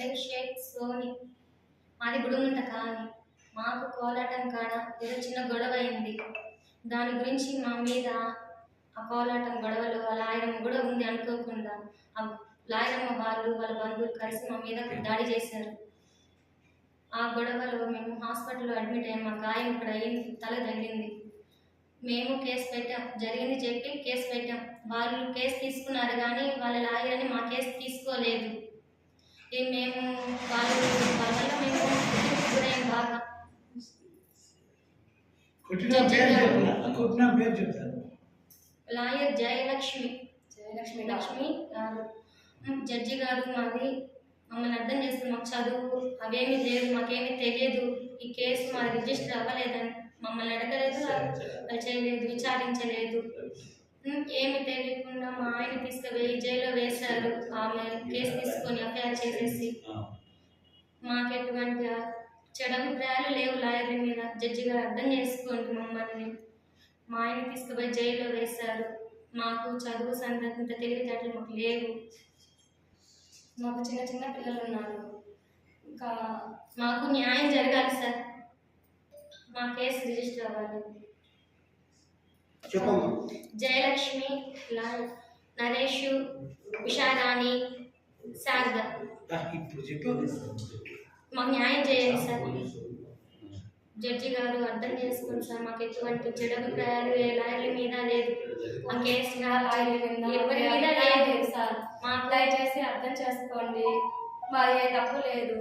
పేరు షేక్ సోని. మాది గుడుముంట కాని. మాకు కోలాటం కాడ ఏదో చిన్న గొడవ అయింది. దాని గురించి మా మీద ఆ కోలాటం గొడవలో లాయరమ్మ కూడా ఉంది అనుకోకుండా ఆ లాయరమ్మ వాళ్ళు వాళ్ళ బంధువులు కలిసి మా మీద దాడి చేశారు. ఆ గొడవలో మేము హాస్పిటల్లో అడ్మిట్ అయ్యాము. మా గాయం ఇక్కడ అయింది, తల తగిలింది. మేము కేసు పెట్టాం, జరిగింది చెప్పి కేసు పెట్టాం. వాళ్ళు కేసు తీసుకున్నారు కానీ వాళ్ళ లాయర్ని మా కేసు తీసుకోలేదు. మేము వాళ్ళ వల్ల మేము గురయ్యాం బాగా. లాయర్ జయలక్ష్మి గారు, జడ్జి గారు మాది మమ్మల్ని అర్థం చేస్తే మాకు చదువు అవేమీ లేదు, మాకేమీ తెలియదు, ఈ కేసు మా రిజిస్టర్ అవ్వలేదని మమ్మల్ని అడగలేదు, వాళ్ళు చేయలేదు, విచారించలేదు. ఏమి తెలియకుండా మా ఆయన తీసుకుపోయి జైల్లో వేశారు. ఆమె కేసు తీసుకొని ఎఫ్ఐఆర్ చేసేసి. మాకు ఎటువంటి చెడు అభిప్రాయాలు లేవు లాయర్ల మీద. జడ్జి గారు అర్థం చేసుకోండి మమ్మల్ని. మా ఆయన తీసుకుపోయి జైల్లో వేశారు. మాకు చదువు సందర్భంత తెలివితేటలు మాకు లేవు. మాకు చిన్న చిన్న పిల్లలు ఉన్నారు. ఇంకా మాకు న్యాయం జరగాలి సార్. మా కేసు రిజిస్టర్ అవ్వాలి. జయలక్ష్మి, నరేష్, ఉషారాణి, శారద. మాకు న్యాయం చేయండి సార్. జడ్జి గారు అర్థం చేసుకోండి సార్. మాకు ఎటువంటి చెడు అభిప్రాయాలు ఏ లాయర్ల మీద లేదు. ఆ కేసు ఎవరి మీద లేదు సార్. మాకు దయచేసి అర్థం చేసుకోండి. మాది ఏ తప్పు లేదు.